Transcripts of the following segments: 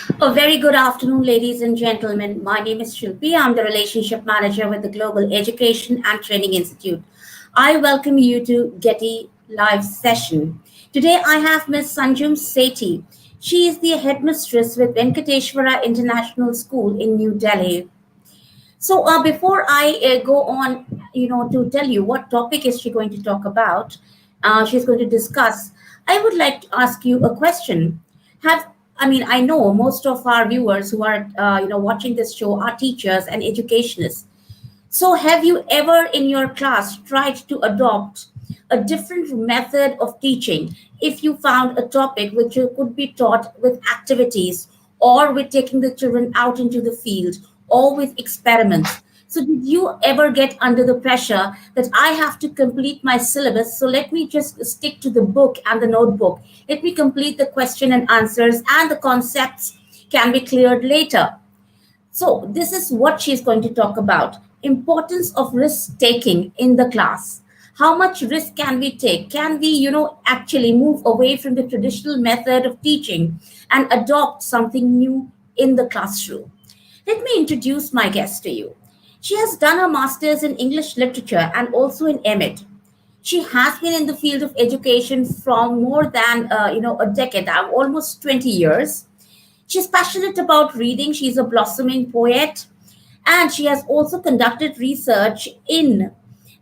A very good afternoon, ladies and gentlemen. My name is Shilpi. I'm the Relationship Manager with the Global Education and Training Institute. I welcome you to GETI Live session. Today I have Miss Sanjum Sethi. She is the headmistress with Venkateshwara International School in New Delhi. So before I go on, to tell you what topic is she going to talk about, she's going to discuss. I would like to ask you a question. Have I mean I know most of our viewers who are watching this show are teachers and educationists. So have you ever in your class tried to adopt a different method of teaching if you found a topic which you could be taught with activities or with taking the children out into the field or with experiments? So did you ever get under the pressure that I have to complete my syllabus? So let me just stick to the book and the notebook. Let me complete the question and answers and the concepts can be cleared later. So this is what she's going to talk about. Importance of risk taking in the class. How much risk can we take? Can we, actually move away from the traditional method of teaching and adopt something new in the classroom? Let me introduce my guest to you. She has done her master's in English literature and also in MEd. She has been in the field of education from more than a decade, almost 20 years. She's passionate about reading. She's a blossoming poet, and she has also conducted research in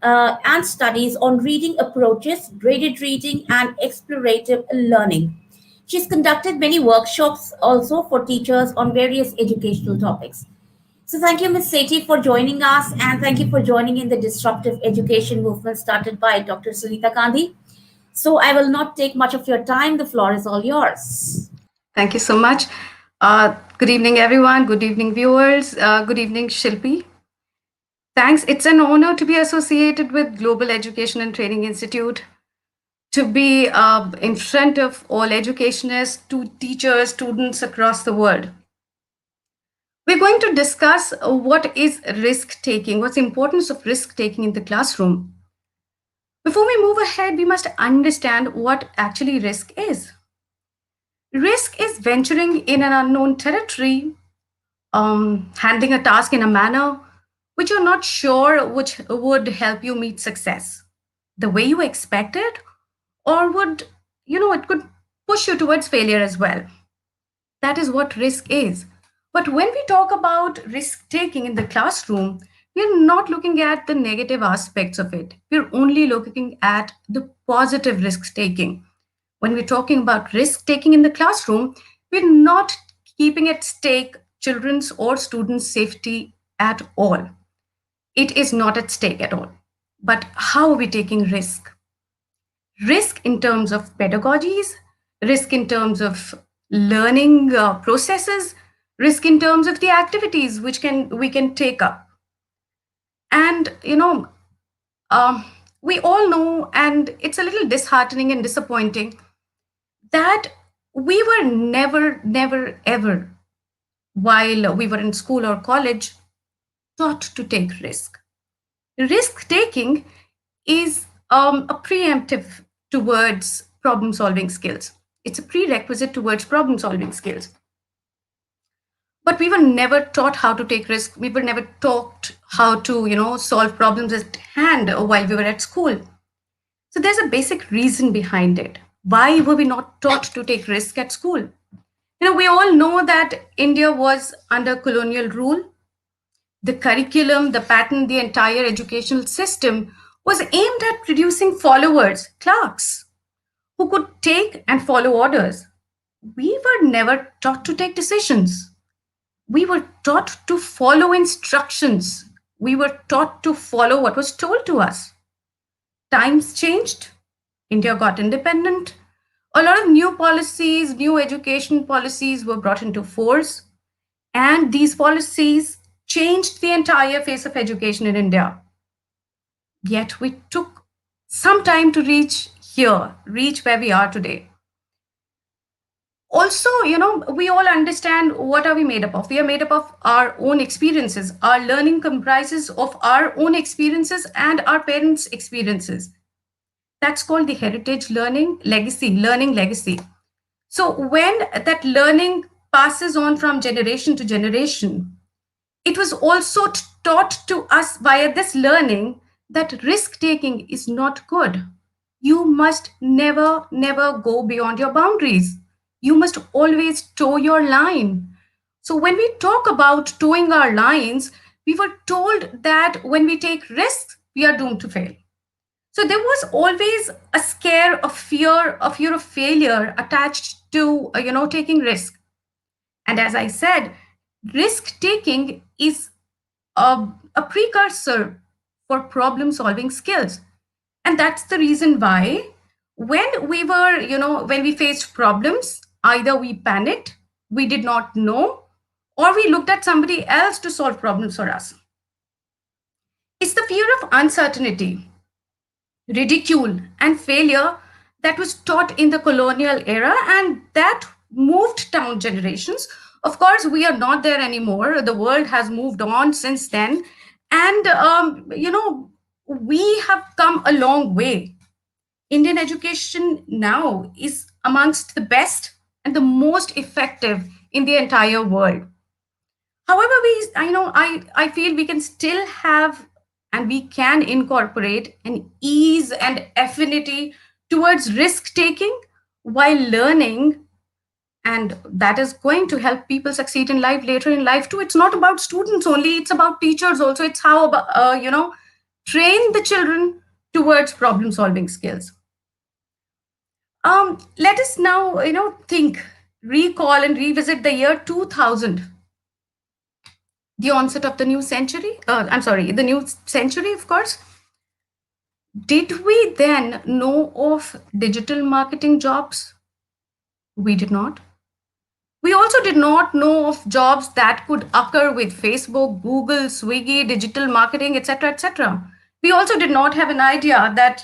and studies on reading approaches, graded reading, and explorative learning. She's conducted many workshops also for teachers on various educational topics. So thank you, Ms. Sethi, for joining us, and thank you for joining in the disruptive education movement started by Dr. Sunita Gandhi. So I will not take much of your time. The floor is all yours. Thank you so much. Good evening, everyone. Good evening, viewers. Good evening, Shilpi. Thanks. It's an honor to be associated with Global Education and Training Institute, to be in front of all educationists, to teachers, students across the world. We're going to discuss what is risk taking, what's the importance of risk taking in the classroom. Before we move ahead, we must understand what actually risk is. Risk is venturing in an unknown territory, handling a task in a manner which you're not sure which would help you meet success the way you expected, or would, it could push you towards failure as well. That is what risk is. But when we talk about risk taking in the classroom, we're not looking at the negative aspects of it. We're only looking at the positive risk taking. When we're talking about risk taking in the classroom, we're not keeping at stake children's or students' safety at all. It is not at stake at all. But how are we taking risk? Risk in terms of pedagogies, risk in terms of learning processes, risk in terms of the activities which we can take up. And we all know, and it's a little disheartening and disappointing, that we were never, ever, while we were in school or college, taught to take risk. Risk taking is a preemptive towards problem solving skills. It's a prerequisite towards problem solving skills. But we were never taught how to take risk. We were never taught how to, solve problems at hand while we were at school. So there's a basic reason behind it. Why were we not taught to take risk at school? We all know that India was under colonial rule. The curriculum, the pattern, the entire educational system was aimed at producing followers, clerks, who could take and follow orders. We were never taught to take decisions. We were taught to follow instructions. We were taught to follow what was told to us. Times changed. India got independent. A lot of new policies, new education policies were brought into force. And these policies changed the entire face of education in India. Yet we took some time to reach where we are today. Also, we all understand what are we made up of. We are made up of our own experiences. Our learning comprises of our own experiences and our parents' experiences. That's called the heritage learning legacy. So when that learning passes on from generation to generation. It was also taught to us via this learning that risk taking is not good. You must never, never go beyond your boundaries. You must always toe your line. So, when we talk about towing our lines, we were told that when we take risks, we are doomed to fail. So there was always a scare of fear of failure attached to taking risk. And as I said, risk taking is a precursor for problem solving skills. And that's the reason why when we faced problems, either we panicked, we did not know, or we looked at somebody else to solve problems for us. It's the fear of uncertainty, ridicule, and failure that was taught in the colonial era, and that moved down generations. Of course, we are not there anymore. The world has moved on since then. And, we have come a long way. Indian education now is amongst the best and the most effective in the entire world. However, I feel we can still have and we can incorporate an ease and affinity towards risk taking while learning, and that is going to help people succeed in life later in life too. It's not about students only; it's about teachers also. It's how about train the children towards problem solving skills. Let us now think, recall, and revisit the year 2000, the onset of the new century. The new century, of course. Did we then know of digital marketing jobs? We did not. We also did not know of jobs that could occur with Facebook, Google, Swiggy, digital marketing, etc., etc. We also did not have an idea that,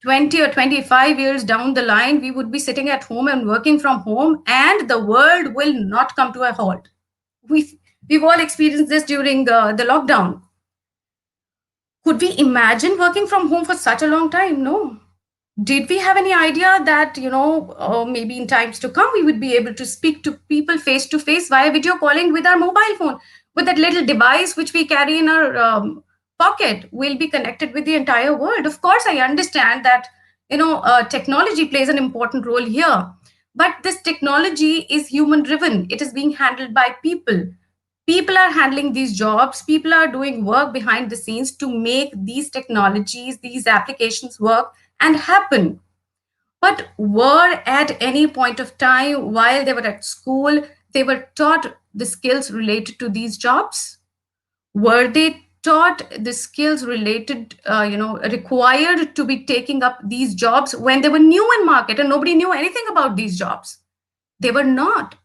20 or 25 years down the line, we would be sitting at home and working from home, and the world will not come to a halt. We've all experienced this during the lockdown. Could we imagine working from home for such a long time? No. Did we have any idea that, maybe in times to come, we would be able to speak to people face to face via video calling with our mobile phone, with that little device which we carry in our pocket? We'll be connected with the entire world. Of course, I understand that, technology plays an important role here. But this technology is human driven. It is being handled by people. People are handling these jobs. People are doing work behind the scenes to make these technologies, these applications work and happen. But were at any point of time while they were at school, they were taught the skills related to these jobs? Were they taught the skills related, required to be taking up these jobs when they were new in market and nobody knew anything about these jobs? They were not.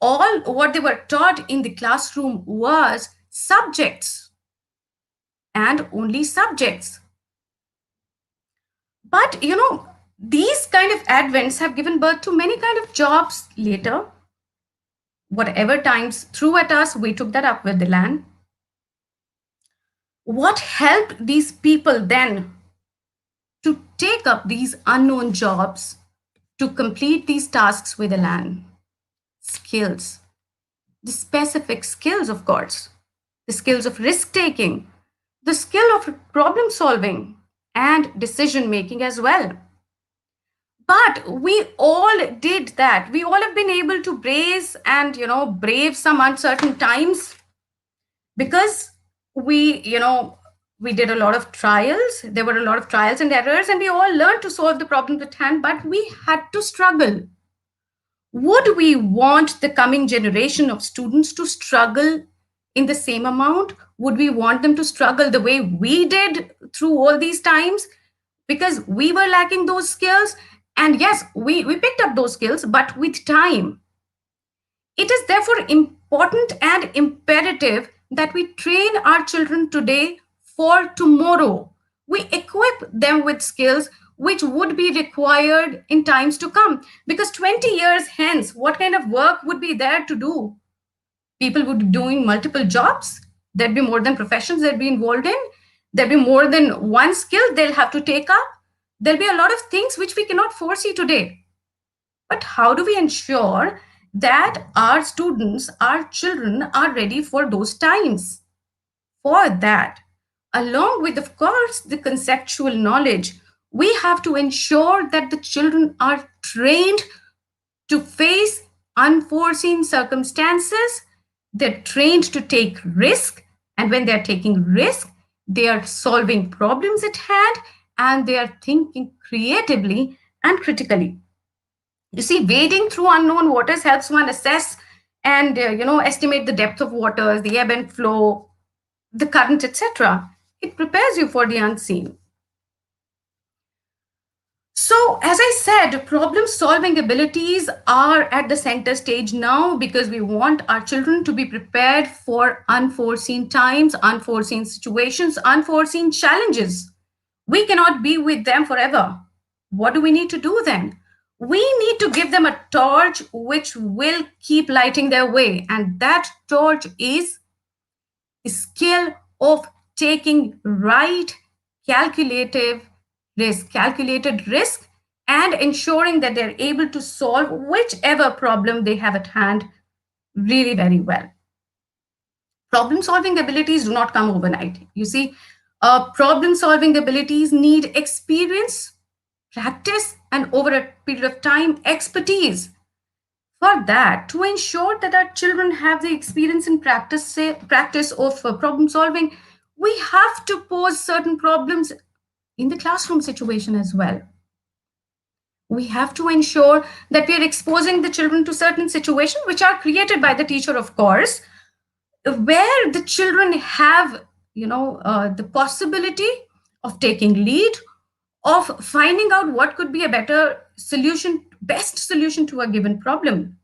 All what they were taught in the classroom was subjects and only subjects. But these kind of advents have given birth to many kind of jobs later. Whatever times threw at us, we took that up with the land. What helped these people then to take up these unknown jobs, to complete these tasks with the land? Skills. The specific skills, of course. The skills of risk taking, the skill of problem solving, and decision making as well. But we all did that. We all have been able to brace and brave some uncertain times, because we did a lot of trials. There were a lot of trials and errors, and we all learned to solve the problems at hand, but we had to struggle. Would we want the coming generation of students to struggle in the same amount? Would we want them to struggle the way we did through all these times? Because we were lacking those skills. And yes, we picked up those skills, but with time. It is therefore important and imperative that we train our children today for tomorrow. We equip them with skills which would be required in times to come. Because 20 years hence, what kind of work would be there to do? People would be doing multiple jobs. There'd be more than professions they'd be involved in. There'd be more than one skill they'll have to take up. There'll be a lot of things which we cannot foresee today. But how do we ensure that our students, our children are ready for those times. For that, along with, of course, the conceptual knowledge, we have to ensure that the children are trained to face unforeseen circumstances. They're trained to take risk. And when they're taking risk, they are solving problems at hand and they are thinking creatively and critically. You see, wading through unknown waters helps one assess and estimate the depth of waters, the ebb and flow, the current, etc. It prepares you for the unseen. So, as I said, problem solving abilities are at the center stage now because we want our children to be prepared for unforeseen times, unforeseen situations, unforeseen challenges. We cannot be with them forever. What do we need to do then? We need to give them a torch which will keep lighting their way, and that torch is skill of taking right calculated risk, and ensuring that they're able to solve whichever problem they have at hand really very well. Problem solving abilities do not come overnight. You see, problem solving abilities need experience, practice, and over a period of time, expertise. For that, to ensure that our children have the experience and practice of problem solving, we have to pose certain problems in the classroom situation as well. We have to ensure that we are exposing the children to certain situations which are created by the teacher, of course, where the children have the possibility of taking lead, of finding out what could be a better solution, best solution to a given problem.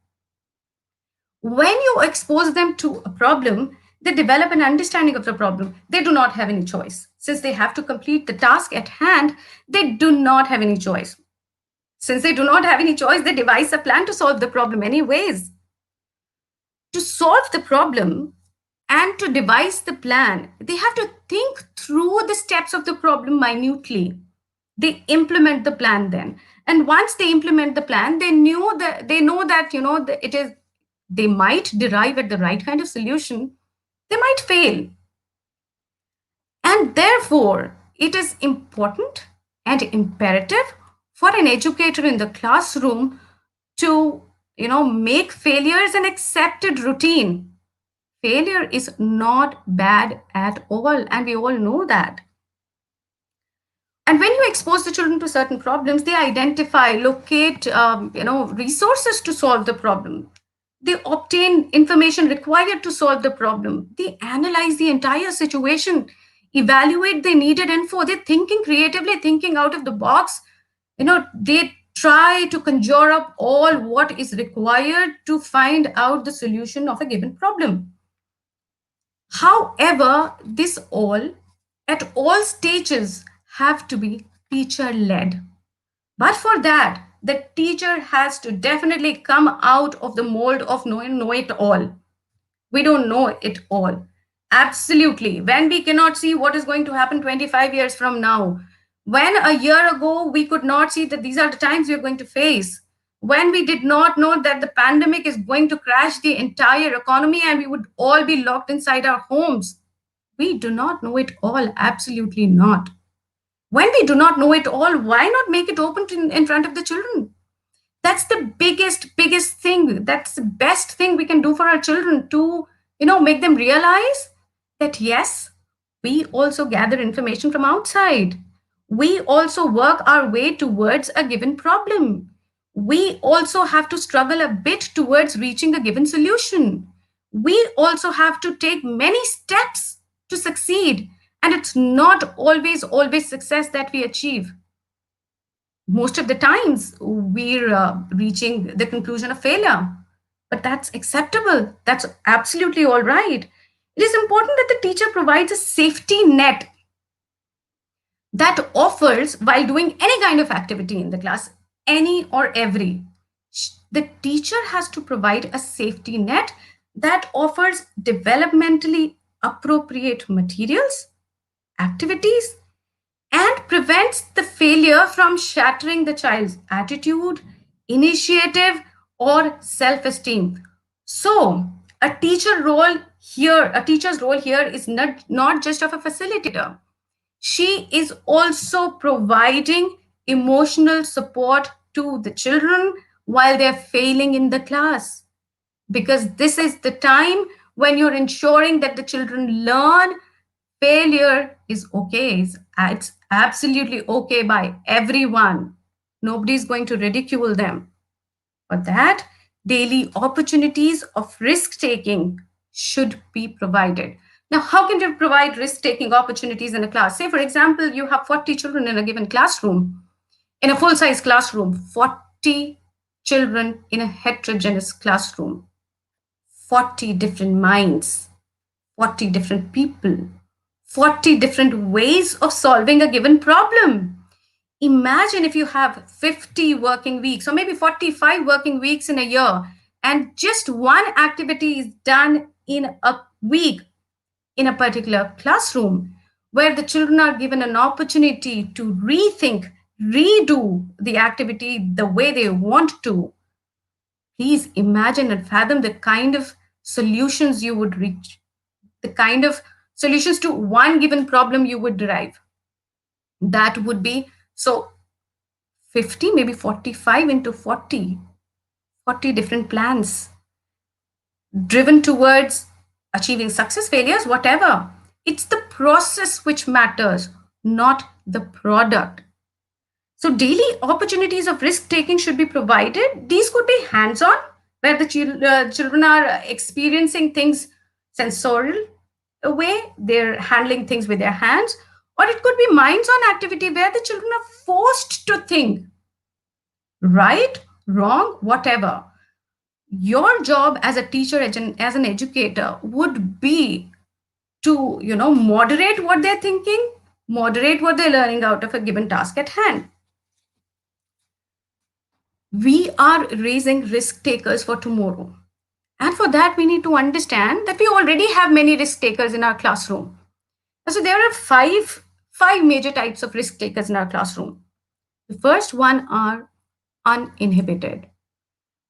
When you expose them to a problem, they develop an understanding of the problem. They do not have any choice. Since they have to complete the task at hand, they do not have any choice. Since they do not have any choice, they devise a plan to solve the problem anyways. To solve the problem and to devise the plan, they have to think through the steps of the problem minutely. They implement the plan then. And once they implement the plan, they know that it is, they might derive at the right kind of solution, they might fail. And therefore, it is important and imperative for an educator in the classroom to make failures an accepted routine. Failure is not bad at all, and we all know that. And when you expose the children to certain problems, they identify, locate, resources to solve the problem. They obtain information required to solve the problem. They analyze the entire situation, evaluate the needed info. They're thinking creatively, thinking out of the box. They try to conjure up all what is required to find out the solution of a given problem. However, this all, at all stages, have to be teacher led. But for that, the teacher has to definitely come out of the mold of know it all. We don't know it all. Absolutely. When we cannot see what is going to happen 25 years from now, when a year ago we could not see that these are the times we are going to face, when we did not know that the pandemic is going to crash the entire economy and we would all be locked inside our homes, we do not know it all. Absolutely not. When we do not know it all, why not make it open in front of the children? That's the biggest thing. That's the best thing we can do for our children, to make them realize that yes, we also gather information from outside. We also work our way towards a given problem. We also have to struggle a bit towards reaching a given solution. We also have to take many steps to succeed, and it's not always success that we achieve. Most of the times we're reaching the conclusion of failure, but that's acceptable. That's absolutely all right. It is important that the teacher provides a safety net that offers, while doing any kind of activity in the class, any or every, the teacher has to provide a safety net that offers developmentally appropriate materials, activities, and prevents the failure from shattering the child's attitude, initiative, or self-esteem. So a teacher's role here is not just of a facilitator. She is also providing emotional support to the children while they're failing in the class, because this is the time when you're ensuring that the children learn failure is okay. It's absolutely okay by everyone. Nobody's going to ridicule them. For that, daily opportunities of risk taking should be provided. Now, how can you provide risk taking opportunities in a class? Say, for example, you have 40 children in a given classroom, in a full size classroom, 40 children in a heterogeneous classroom, 40 different minds, 40 different people, 40 different ways of solving a given problem. Imagine if you have 50 working weeks or maybe 45 working weeks in a year, and just one activity is done in a week in a particular classroom, where the children are given an opportunity to rethink, redo the activity the way they want to. Please imagine and fathom the kind of solutions you would reach, the kind of solutions to one given problem you would derive. That would be so 50, maybe 45 into 40, 40 different plans driven towards achieving success, failures, whatever. It's the process which matters, not the product. So, daily opportunities of risk taking should be provided. These could be hands on, where the children are experiencing things sensorial way, they're handling things with their hands, or it could be minds on activity where the children are forced to think right, wrong, whatever. Your job as a teacher, as an educator, would be to, moderate what they're thinking, moderate what they're learning out of a given task at hand. We are raising risk takers for tomorrow. And for that, we need to understand that we already have many risk takers in our classroom. So there are five major types of risk takers in our classroom. The first one are uninhibited.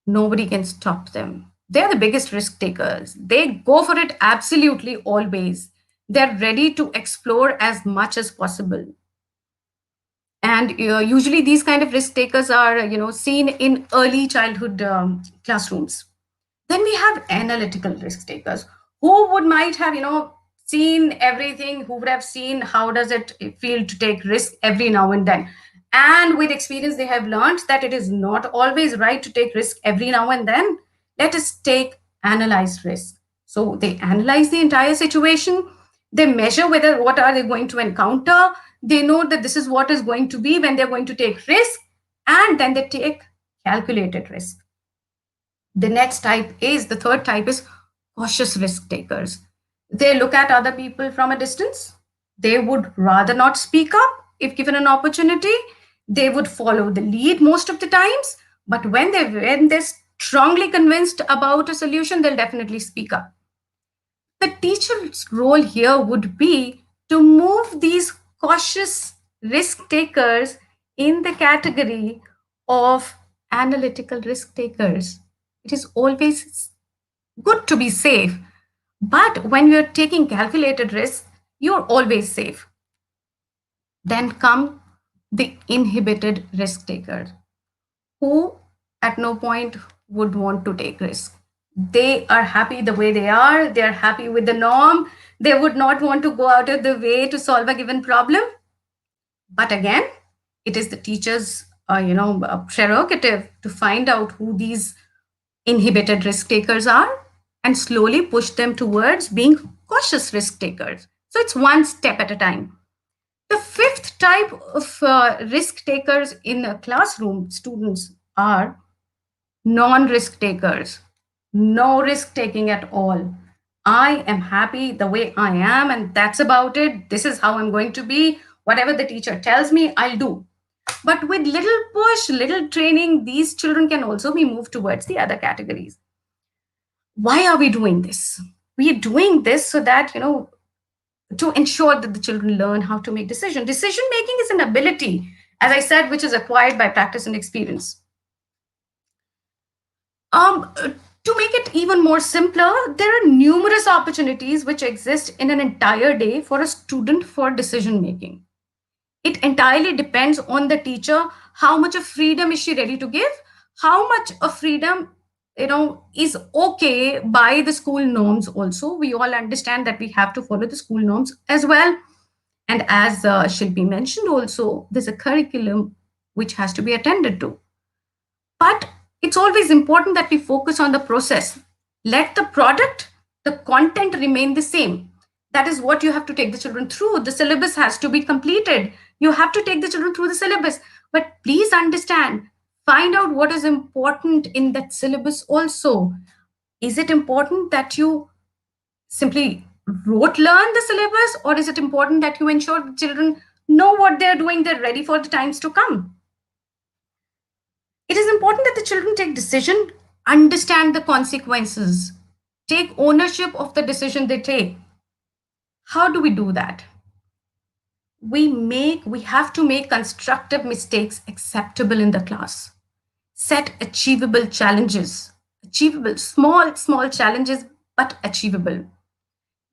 Nobody can stop them. They're the biggest risk takers. They go for it absolutely always. They're ready to explore as much as possible. And usually these kind of risk takers are, seen in early childhood classrooms. Then we have analytical risk takers who would might have, seen everything, who would have seen how does it feel to take risk every now and then. And with experience, they have learned that it is not always right to take risk every now and then. Let us analyze risk. So they analyze the entire situation. They measure whether what are they going to encounter. They know that this is what is going to be when they're going to take risk, and then they take calculated risk. The third type is cautious risk takers. They look at other people from a distance. They would rather not speak up if given an opportunity. They would follow the lead most of the times, but when they're strongly convinced about a solution, they'll definitely speak up. The teacher's role here would be to move these cautious risk takers in the category of analytical risk takers. It is always good to be safe, but when you're taking calculated risks, you're always safe. Then come the inhibited risk takers, who at no point would want to take risk. They are happy the way they are. They're happy with the norm. They would not want to go out of the way to solve a given problem. But again, it is the teacher's prerogative to find out who these inhibited risk takers are and slowly push them towards being cautious risk takers. So it's one step at a time. The fifth type of risk takers in a classroom students are non-risk takers. No risk taking at all. I am happy the way I am, and that's about it. This is how I'm going to be. Whatever the teacher tells me, I'll do. But with little push, little training, these children can also be moved towards the other categories. Why are we doing this? We are doing this so that, to ensure that the children learn how to make decisions. Decision making is an ability, as I said, which is acquired by practice and experience. To make it even more simpler, there are numerous opportunities which exist in an entire day for a student for decision making. It entirely depends on the teacher. How much of freedom is she ready to give? How much of freedom, is okay by the school norms? Also, we all understand that we have to follow the school norms as well. And as Shilpi mentioned, also there's a curriculum which has to be attended to. But it's always important that we focus on the process. Let the product, the content remain the same. That is what you have to take the children through. The syllabus has to be completed. You have to take the children through the syllabus. But please understand, find out what is important in that syllabus also. Is it important that you simply rote learn the syllabus, or is it important that you ensure the children know what they're doing, they're ready for the times to come? It is important that the children take decision, understand the consequences, take ownership of the decision they take. How do we do that? We have to make constructive mistakes acceptable in the class. Set achievable challenges, achievable, small challenges, but achievable.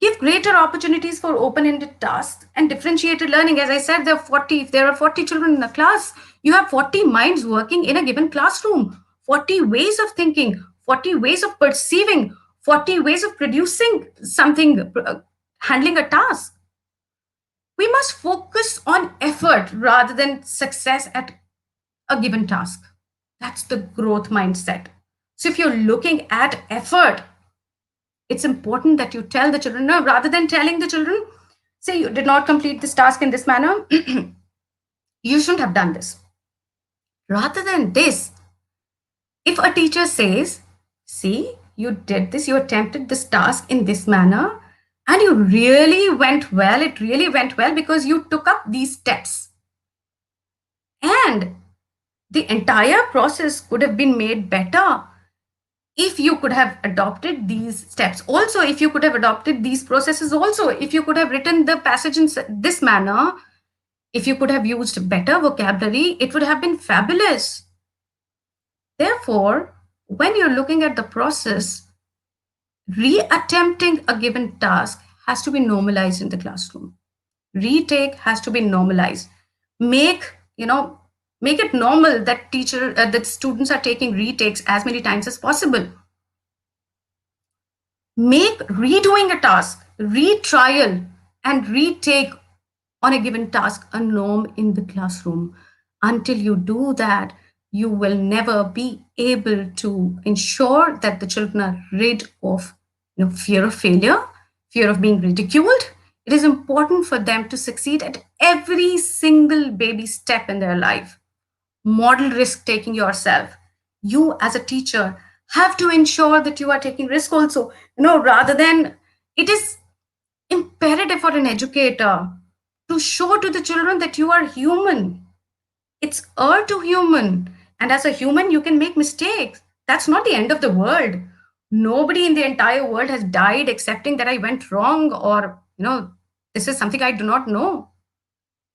Give greater opportunities for open-ended tasks and differentiated learning. As I said, if there are 40 children in a class, you have 40 minds working in a given classroom, 40 ways of thinking, 40 ways of perceiving, 40 ways of producing something, handling a task. We must focus on effort rather than success at a given task. That's the growth mindset. So if you're looking at effort, it's important that you tell the children, no, rather than telling the children, say you did not complete this task in this manner, you shouldn't have done this. Rather than this, if a teacher says, see, you did this, you attempted this task in this manner, and you really went well, it really went well because you took up these steps. And the entire process could have been made better if you could have adopted these steps. Also, if you could have adopted these processes, also, if you could have written the passage in this manner, if you could have used better vocabulary, it would have been fabulous. Therefore, when you're looking at the process, reattempting a given task has to be normalized in the classroom. Retake has to be normalized. Make it normal that that students are taking retakes as many times as possible. Make redoing a task, retrial, and retake on a given task a norm in the classroom. Until you do that, you will never be able to ensure that the children are rid of fear of failure, fear of being ridiculed. It is important for them to succeed at every single baby step in their life. Model risk taking yourself. You as a teacher have to ensure that you are taking risk also. Rather than, it is imperative for an educator to show to the children that you are human. It's to human. And as a human, you can make mistakes. That's not the end of the world. Nobody in the entire world has died accepting that I went wrong, or, this is something I do not know.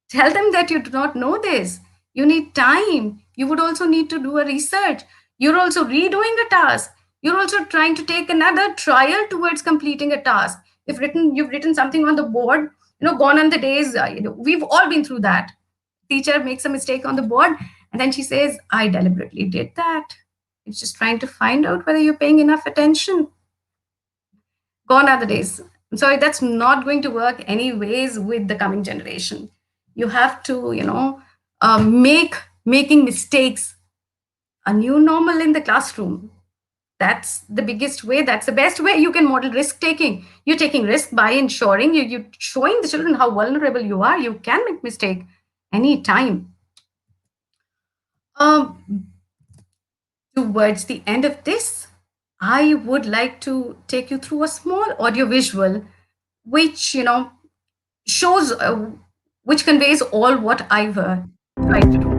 Tell them that you do not know this. You need time. You would also need to do a research. You're also redoing a task. You're also trying to take another trial towards completing a task. You've written something on the board, gone on the days, we've all been through that. Teacher makes a mistake on the board, and then she says, I deliberately did that. It's just trying to find out whether you're paying enough attention. Gone are the days. I'm sorry, that's not going to work anyways with the coming generation. You have to, making mistakes a new normal in the classroom. That's the biggest way. That's the best way you can model risk taking. You're taking risk by ensuring you're showing the children how vulnerable you are. You can make mistake anytime. Towards the end of this, I would like to take you through a small audio visual, which shows, which conveys all what I've tried to do.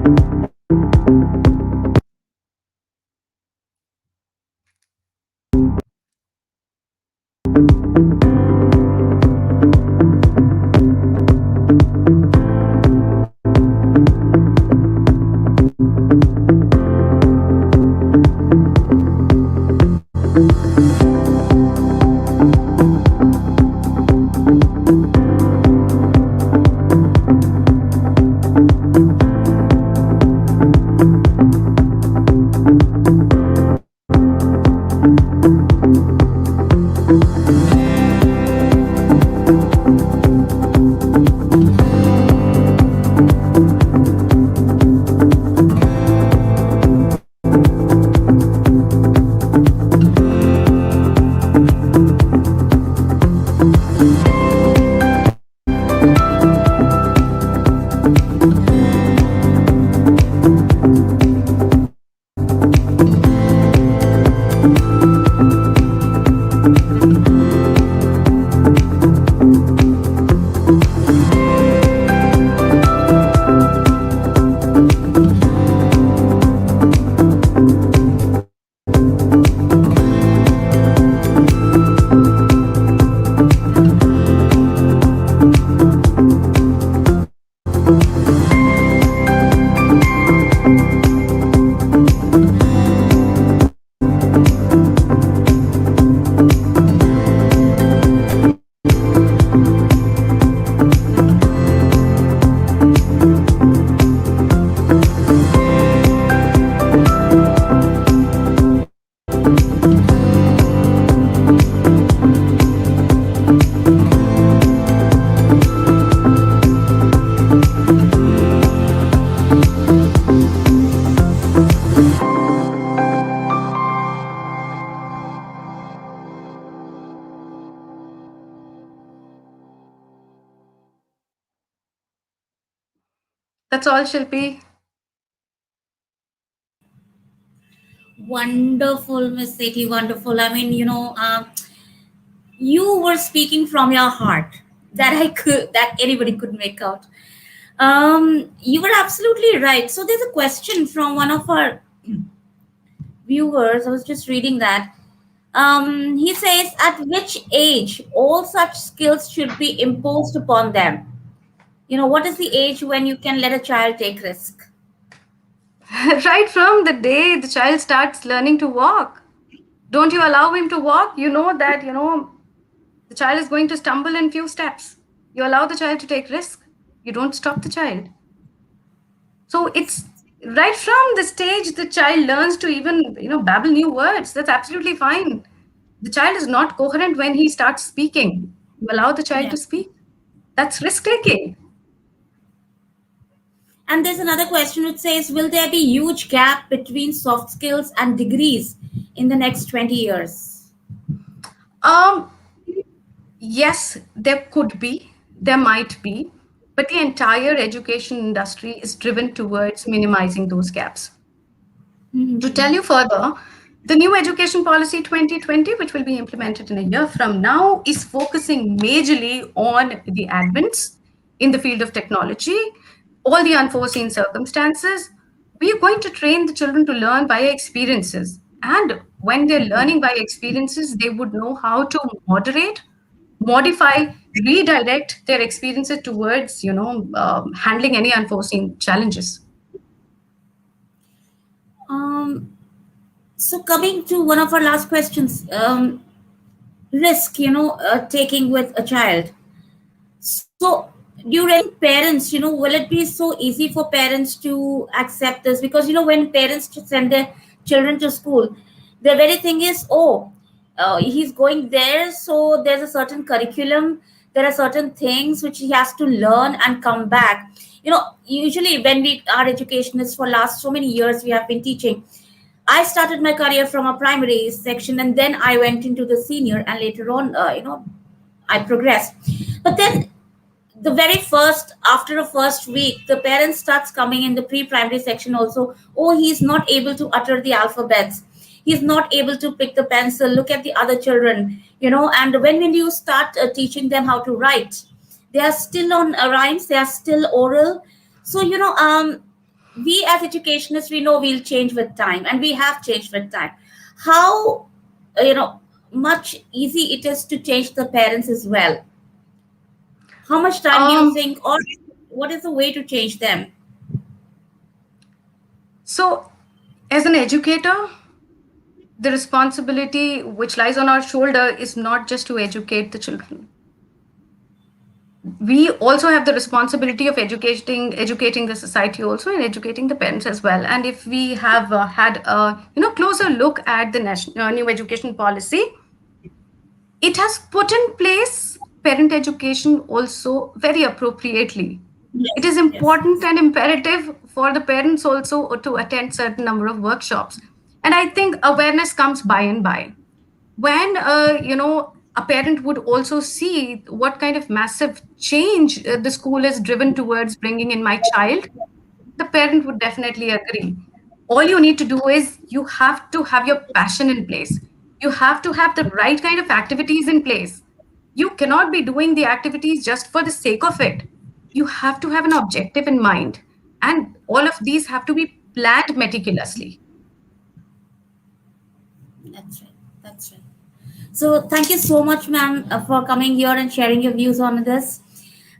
That's all, Shilpi. Wonderful, Miss Sethi, wonderful. I mean, you were speaking from your heart that anybody could make out. You were absolutely right. So there's a question from one of our viewers. I was just reading that. He says, at which age all such skills should be imposed upon them? What is the age when you can let a child take risk? Right from the day the child starts learning to walk. Don't you allow him to walk? You know that, the child is going to stumble in few steps. You allow the child to take risk. You don't stop the child. So it's right from the stage the child learns to even, babble new words. That's absolutely fine. The child is not coherent when he starts speaking. You allow the child Yeah. to speak. That's risk taking. And there's another question which says, will there be huge gap between soft skills and degrees in the next 20 years? Um, yes, there could be, there might be, but the entire education industry is driven towards minimizing those gaps. To tell Mhm. you further, the new education policy 2020, which will be implemented in a year from now, is focusing majorly on the advents in the field of technology, all the unforeseen circumstances. We are going to train the children to learn via experiences. And when they're learning by experiences, they would know how to moderate, modify, redirect their experiences towards, handling any unforeseen challenges. Um, so coming to one of our last questions, risk, taking with a child. So, do you really think parents, will it be so easy for parents to accept this? Because, when parents send their children to school, the very thing is, oh, he's going there, so there's a certain curriculum, there are certain things which he has to learn and come back. Usually when we our educationists for last so many years we have been teaching. I started my career from a primary section, and then I went into the senior, and later on, I progressed. But then the very first after a first week the parents starts coming in the pre-primary section also, oh, he's not able to utter the alphabets, he's not able to pick the pencil, look at the other children, and when you start teaching them how to write, they are still on rhymes, they are still oral. So we as educationists, we know we'll change with time, and we have changed with time. How much easy it is to change the parents as well? How much time do you Um, think, or what is the way to change them? so, as an educator, the responsibility which lies on our shoulder is not just to educate the children. We also have the responsibility of educating the society also, and educating the parents as well. And if we have had a closer look at the national new education policy, it has put in place parent education also very appropriately. It is Yes, yes, important yes. and imperative for the parents also to attend certain number of workshops. And I think awareness comes by and by. When a parent would also see what kind of massive change the school is driven towards bringing in my child, the parent would definitely agree. All you need to do is you have to have your passion in place. You have to have the right kind of activities in place. You cannot be doing the activities just for the sake of it. You have to have an objective in mind. And all of these have to be planned meticulously. That's right. That's right. So thank you so much, ma'am, for coming here and sharing your views on this.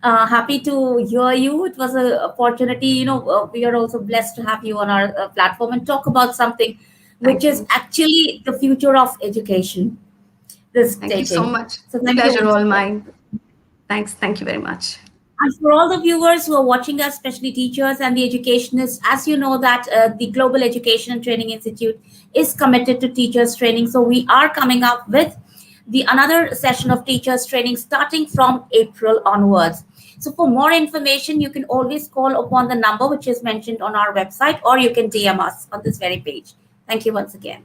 Happy to hear you. It was a opportunity. We are also blessed to have you on our platform and talk about something which Thank is you. actually the future of education. This Thank you so taking. much. So thank you Pleasure once all again. mine. Thanks. Thank you very much. And for all the viewers who are watching us, especially teachers and the educationists, as you know that the Global Education and Training Institute is committed to teachers training. So we are coming up with the another session of teachers training starting from April onwards. So for more information, you can always call upon the number which is mentioned on our website, or you can DM us on this very page. Thank you once again.